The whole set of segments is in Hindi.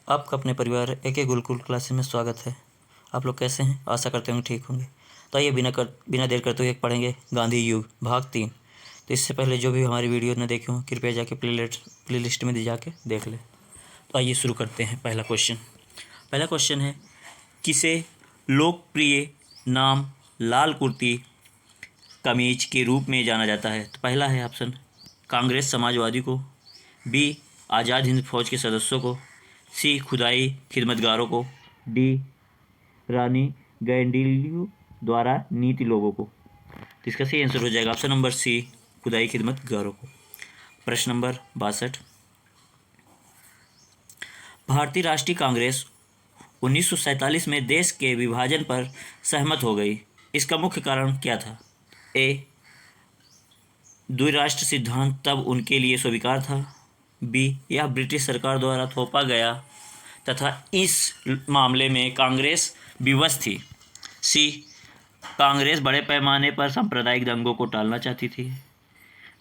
आपका अपने परिवार एक गुरुकुल क्लासेस में स्वागत है। आप लोग कैसे हैं? आशा करते होंगे ठीक होंगे। तो आइए बिना देर करते हुए पढ़ेंगे गांधी युग भाग 3। तो इससे पहले जो भी हमारी वीडियो ने देखे हों कृपया जाके प्ले लिस्ट में जाके देख ले। तो आइए शुरू करते हैं। पहला क्वेश्चन है, किसे लोकप्रिय नाम लाल कुर्ती कमीज के रूप में जाना जाता है? तो पहला है ऑप्शन कांग्रेस समाजवादी को, बी आज़ाद हिंद फौज के सदस्यों को, सी खुदाई खिदमतगारों को, डी रानी गैंडिलियो द्वारा नीति लोगों को। तो इसका सही आंसर हो जाएगा ऑप्शन नंबर सी, खुदाई खिदमतगारों को। प्रश्न नंबर 62, भारतीय राष्ट्रीय कांग्रेस 1947 में देश के विभाजन पर सहमत हो गई। इसका मुख्य कारण क्या था? ए द्विराष्ट्र सिद्धांत तब उनके लिए स्वीकार था, बी यह ब्रिटिश सरकार द्वारा थोपा गया तथा इस मामले में कांग्रेस विवश थी, सी कांग्रेस बड़े पैमाने पर सांप्रदायिक दंगों को टालना चाहती थी,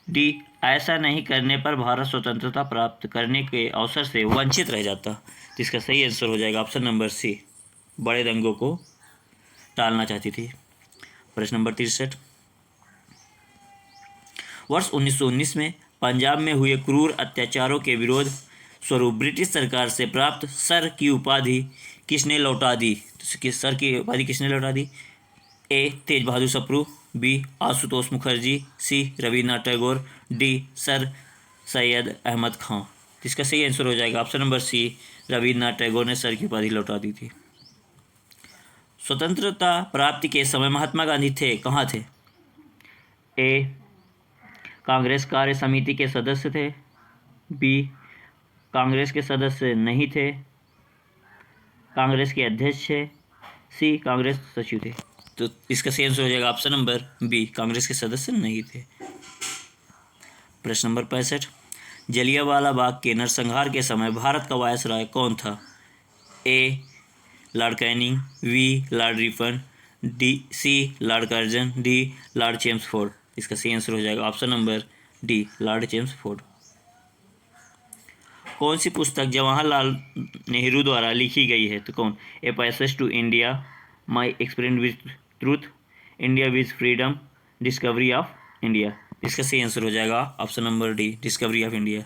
डी ऐसा नहीं करने पर भारत स्वतंत्रता प्राप्त करने के अवसर से वंचित रह जाता। तो इसका सही आंसर हो जाएगा ऑप्शन नंबर सी, बड़े दंगों को टालना चाहती थी। प्रश्न नंबर 63, वर्ष 1919 में पंजाब में हुए क्रूर अत्याचारों के विरोध स्वरूप ब्रिटिश सरकार से प्राप्त सर की उपाधि किसने लौटा दी? तो सर की उपाधि किसने लौटा दी? A Tej Bahadur Sapru, B Ashutosh Mukherjee, C Rabindranath Tagore, D sir Syed Ahmed Khan. तो इसका सही आंसर हो जाएगा option number C, Rabindranath Tagore ने सर की उपाधि लौटा दी थी। स्वतंत्रता प्राप्ति के समय महात्मा गांधी थे कहाँ थे? ए कांग्रेस कार्य समिति के सदस्य थे, बी कांग्रेस के सदस्य नहीं थे, कांग्रेस के अध्यक्ष थे, सी कांग्रेस सचिव थे। तो इसका सही आंसर हो जाएगा ऑप्शन नंबर बी, कांग्रेस के सदस्य नहीं थे। प्रश्न नंबर 65, जलियांवाला बाग के नरसंहार के समय भारत का वायसराय कौन था? A lord Canning, B lord Ripon, D C lord Curzon, D lord Chelmsford. इसका सही आंसर हो जाएगा option number D, lord Chelmsford. कौन सी पुस्तक जवाहरलाल नेहरू द्वारा लिखी गई है? तो कौन? A passage to India, my experience with truth, India with freedom, discovery of India. इसका सही आंसर हो जाएगा option number D, discovery of India.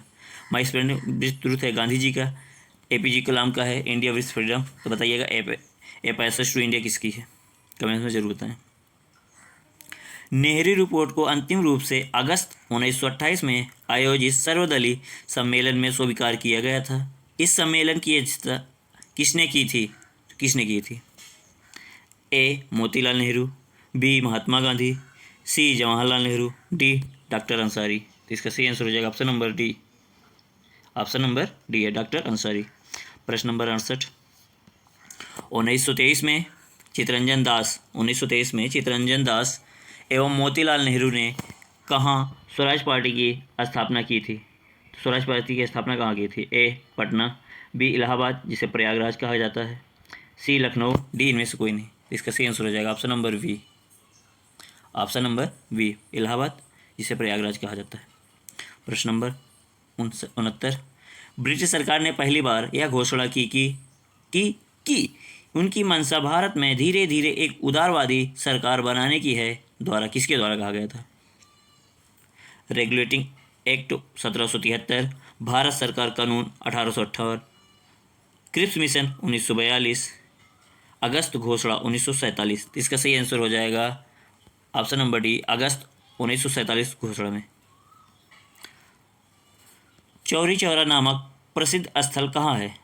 My experience with truth है गांधी जी का, APJ कलाम का है इंडिया विद फ्रीडम। तो बताइएगा ए पैसेज टू इंडिया किसकी है? कमेंट्स में जरूर बताएं। नेहरू रिपोर्ट को अंतिम रूप से अगस्त 1928 में आयोजित सर्वदलीय सम्मेलन में स्वीकार किया गया था। इस सम्मेलन की अध्यक्षता किसने की थी? ए मोतीलाल नेहरू, बी महात्मा गांधी, सी जवाहरलाल नेहरू, डी डॉक्टर अंसारी। तो इसका सही आंसर हो जाएगा option number D, option number D है डॉक्टर अंसारी। प्रश्न नंबर 68, 1923 में चित्तरंजन दास एवं मोतीलाल नेहरू ने कहाँ स्वराज पार्टी की स्थापना की थी? स्वराज पार्टी की स्थापना कहाँ की थी? ए पटना, बी इलाहाबाद जिसे प्रयागराज कहा जाता है, सी लखनऊ, डी इनमें से कोई नहीं। इसका सही आंसर हो जाएगा option number V, option number V, Allahabad जिसे प्रयागराज कहा जाता है। प्रश्न नंबर 69, ब्रिटिश सरकार ने पहली बार यह घोषणा की उनकी मंशा भारत में धीरे धीरे एक उदारवादी सरकार बनाने की है, द्वारा किसके द्वारा कहा गया था? रेगुलेटिंग एक्ट 1773, भारत सरकार कानून 1858, क्रिप्स मिशन 1942, अगस्त घोषणा 1947। इसका सही आंसर हो जाएगा ऑप्शन नंबर डी, अगस्त 1947 घोषणा में। चौरी चौरा नामक प्रसिद्ध स्थल कहाँ है?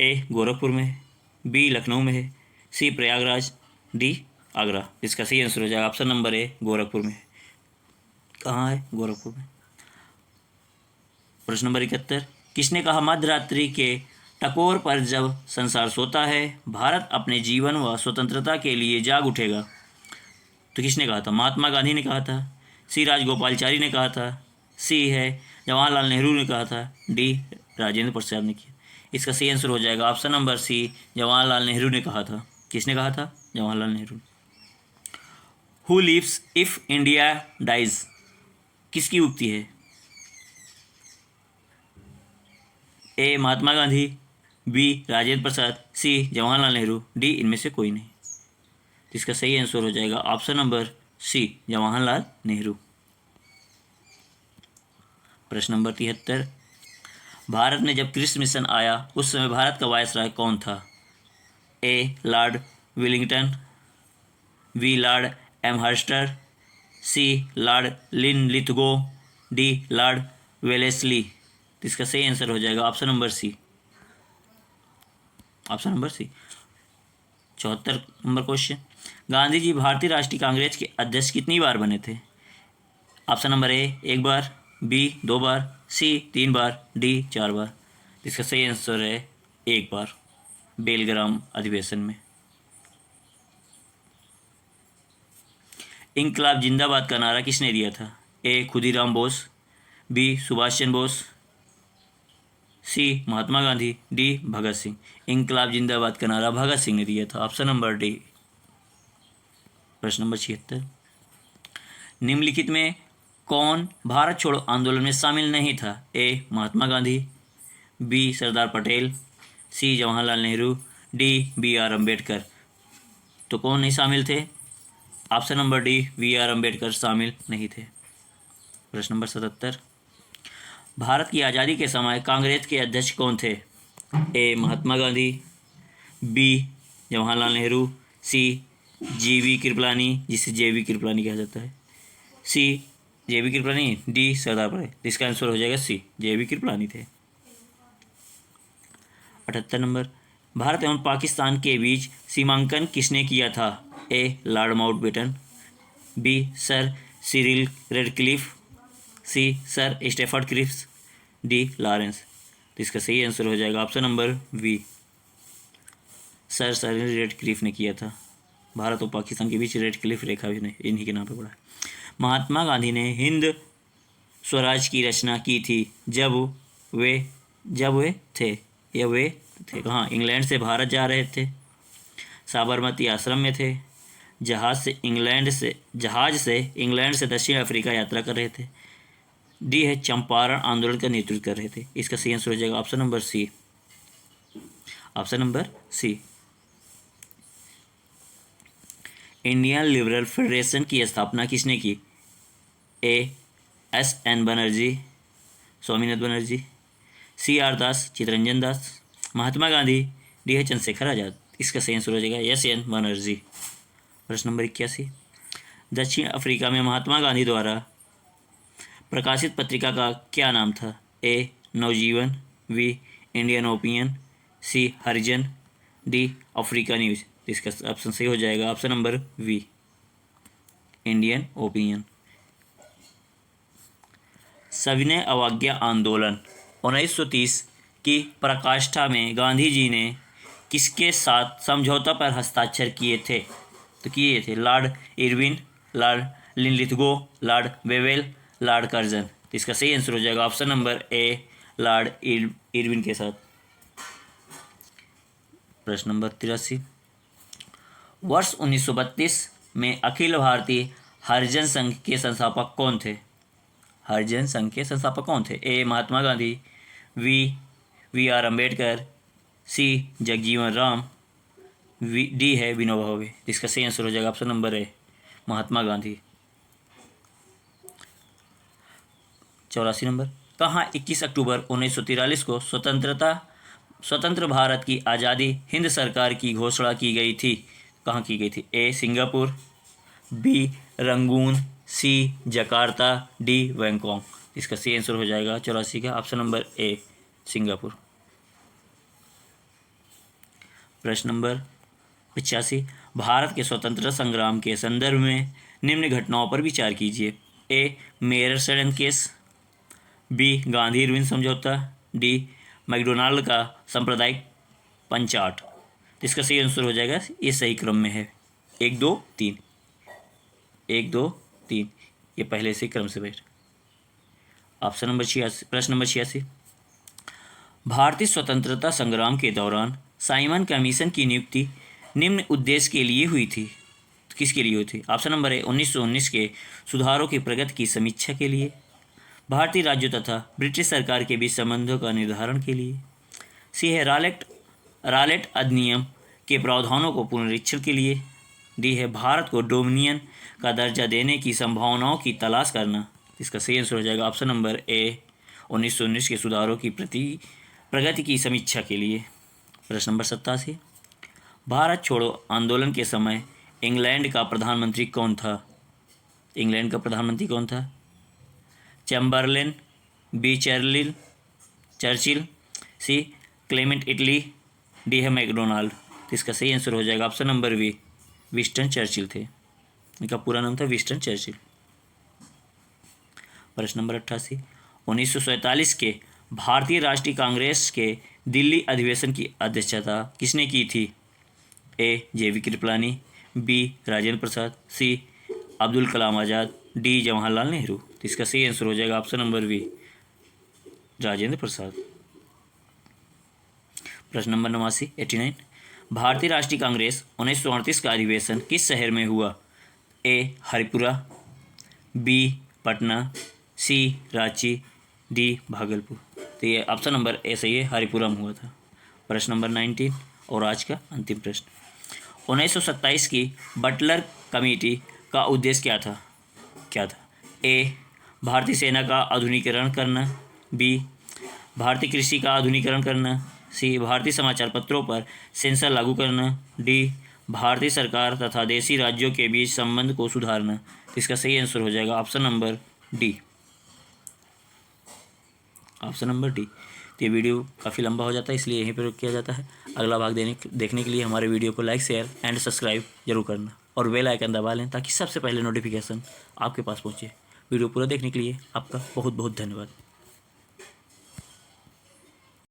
ए गोरखपुर में है, बी लखनऊ में है, सी प्रयागराज, डी आगरा। इसका सही आंसर हो जाएगा ऑप्शन नंबर ए, गोरखपुर में। कहाँ है? गोरखपुर में। प्रश्न नंबर 71, किसने कहा मध्यरात्रि के टकोर पर जब संसार सोता है भारत अपने जीवन व स्वतंत्रता के लिए जाग उठेगा? तो किसने कहा था? महात्मा गांधी ने कहा था, सी राजगोपालचारी ने कहा था, सी है जवाहरलाल नेहरू ने कहा था, डी राजेंद्र प्रसाद ने किया। इसका सही आंसर हो जाएगा option number C, Jawaharlal Nehru ने कहा था। किसने कहा था? Jawaharlal Nehru. Who lives if India dies किसकी उक्ति है? A Mahatma Gandhi, B Rajendra Prasad, C Jawaharlal Nehru, D इनमें से कोई नहीं। तो इसका सही आंसर हो जाएगा option number C Jawaharlal Nehru. प्रश्न नंबर 73, भारत में जब क्रिस मिशन आया उस समय भारत का वायसराय कौन था? A lord Willingdon, B lord Amherst, C lord Linlithgow, D lord Wellesley. तो इसका सही आंसर हो जाएगा option number C, option number C. 74 number question, Gandhi ji भारतीय राष्ट्रीय कांग्रेस के अध्यक्ष कितनी बार बने थे? ऑप्शन नंबर ए 1 बार, बी 2 बार, सी 3 बार, डी 4 बार। इसका सही आंसर है 1 बार, बेलग्राम अधिवेशन में। इंकलाब जिंदाबाद का नारा किसने दिया था? ए खुदीराम बोस, बी सुभाष चंद्र बोस, सी महात्मा गांधी, डी भगत सिंह। इंकलाब जिंदाबाद का नारा भगत सिंह ने दिया था, ऑप्शन नंबर डी। प्रश्न नंबर 76, निम्नलिखित में कौन भारत छोड़ो आंदोलन में शामिल नहीं था? A Mahatma Gandhi, B Sardar Patel, C Jawaharlal Nehru, D B R Ambedkar. तो कौन नहीं शामिल थे? Option number D B R Ambedkar शामिल नहीं थे। प्रश्न नंबर 77, भारत की आज़ादी के समय कांग्रेस के अध्यक्ष कौन थे? ए महात्मा गांधी, बी जवाहरलाल नेहरू, सी जीवी कृपलानी, जिसे जेवी कृपलानी कहा जाता है, सी जेवी कृपलानी, डी सरदार पटेल। इसका आंसर हो जाएगा सी जेवी कृपलानी थे। 78 नंबर, भारत एवं पाकिस्तान के बीच सीमांकन किसने किया था? A lord Mountbatten, B sir Cyril Radcliffe, C sir Stafford Cripps, D Lawrence. तो इसका सही आंसर हो जाएगा option number B, sir Cyril Radcliffe ने किया था। भारत और पाकिस्तान के बीच रेडक्लिफ रेखा भी नहीं इन्हीं के नाम पे पड़ा है। महात्मा गांधी ने हिंद स्वराज की रचना की थी जब वे थे कहाँ? इंग्लैंड से भारत जा रहे थे, साबरमती आश्रम में थे, जहाज से इंग्लैंड से दक्षिण अफ्रीका यात्रा कर रहे थे, डी है चंपारण आंदोलन का नेतृत्व कर रहे थे। इसका सही आंसर हो जाएगा option number C, option number C. Indian Liberal Federation की स्थापना किसने की? A S N Banerjee, Swaminath Banerjee, C R Das, Chittaranjan Das, Mahatma Gandhi, D है चंद्रशेखर आजाद। इसका सही आंसर हो जाएगा एस एन बनर्जी। प्रश्न नंबर 81, दक्षिण अफ्रीका में महात्मा गांधी द्वारा प्रकाशित पत्रिका का क्या नाम था? A Navjivan, B Indian opinion, C Harijan, D Africa news. इसका ऑप्शन सही हो जाएगा option number V, Indian opinion. सविनय अवज्ञा आंदोलन 1930 की पराकाष्ठा में गांधी जी ने किसके साथ समझौता पर हस्ताक्षर किए थे? तो किए थे Lord Irwin, Lord Linlithgow, Lord Wavell, Lord Curzon. तो इसका सही आंसर हो जाएगा ऑप्शन नंबर ए, लॉर्ड इरविन के साथ। प्रश्न नंबर 83, वर्ष 1932 में अखिल भारतीय हरिजन संघ के संस्थापक कौन थे? हरिजन संघ के संस्थापक कौन थे? A Mahatma Gandhi, B R Ambedkar, C Jagjivan Ram, D है विनोबा भावे। इसका सही आंसर हो जाएगा option number A, Mahatma Gandhi. 84 number, कहाँ 21 अक्टूबर 1943 को स्वतंत्र भारत की आज़ादी हिंद सरकार की घोषणा की गई थी? कहाँ की गई थी? ए सिंगापुर, बी रंगून, सी जकार्ता, डी बैंकॉक। इसका सही आंसर हो जाएगा 84 का ऑप्शन नंबर ए, सिंगापुर। प्रश्न नंबर 85, भारत के स्वतंत्रता संग्राम के संदर्भ में निम्न घटनाओं पर विचार कीजिए। ए मेयर सड़न केस, बी गांधी इरविन समझौता, डी मैकडोनाल्ड का सांप्रदायिक पंचाट। इसका सही आंसर हो जाएगा, ये सही क्रम में है 1 2 3, 1 2 3, ये पहले से क्रम से बैठ। Option number 86। प्रश्न नंबर 86, भारतीय स्वतंत्रता संग्राम के दौरान साइमन कमीशन की नियुक्ति निम्न उद्देश्य के लिए हुई थी? तो किसके लिए हुई थी? ऑप्शन नंबर ए 1919 के सुधारों की प्रगति की समीक्षा के लिए, भारतीय राज्यों तथा ब्रिटिश सरकार के बीच संबंधों का निर्धारण के लिए, सी है रालेट अधिनियम के प्रावधानों को पुनरीक्षण के लिए। डी है भारत को डोमिनियन का दर्जा देने की संभावनाओं की तलाश करना। इसका सही आंसर हो जाएगा ऑप्शन नंबर ए 1919 के सुधारों की प्रगति की समीक्षा के लिए। प्रश्न नंबर 87, भारत छोड़ो आंदोलन के समय इंग्लैंड का प्रधानमंत्री कौन था? इंग्लैंड का प्रधानमंत्री कौन था? Chamberlain, B Churchill, C Clement Attlee, D है मैकडोनाल्ड। तो इसका सही आंसर हो जाएगा option number B Winston Churchill थे। इनका पूरा नाम था विंस्टन चर्चिल। प्रश्न नंबर 88, 1947 के भारतीय राष्ट्रीय कांग्रेस के दिल्ली अधिवेशन की अध्यक्षता किसने की थी? ए जेवी कृपलानी, बी राजेंद्र प्रसाद, सी अब्दुल कलाम आज़ाद, डी जवाहरलाल नेहरू। तो इसका सही आंसर हो जाएगा ऑप्शन नंबर बी राजेंद्र प्रसाद। प्रश्न नंबर 89, भारतीय राष्ट्रीय कांग्रेस 1938 का अधिवेशन किस शहर में हुआ? ए हरिपुरा, बी पटना, सी रांची, डी भागलपुर। तो ये ऑप्शन नंबर ए सही है, हरिपुरा में हुआ था। प्रश्न नंबर 19 और आज का अंतिम प्रश्न, 1927 की बटलर कमेटी का उद्देश्य क्या था? ए भारतीय सेना का आधुनिकीकरण करना, बी भारतीय कृषि का आधुनिकीकरण करना, सी भारतीय समाचार पत्रों पर सेंसर लागू करना, डी भारतीय सरकार तथा देशी राज्यों के बीच संबंध को सुधारना। इसका सही आंसर हो जाएगा option number D, option number D. तो ये वीडियो काफ़ी लंबा हो जाता है, इसलिए यहीं पर किया जाता है। अगला भाग देखने के लिए हमारे वीडियो को लाइक, शेयर एंड सब्सक्राइब जरूर करना और बेल आइकन दबा लें ताकि सबसे पहले नोटिफिकेशन आपके पास पहुँचे। वीडियो पूरा देखने के लिए आपका बहुत बहुत धन्यवाद।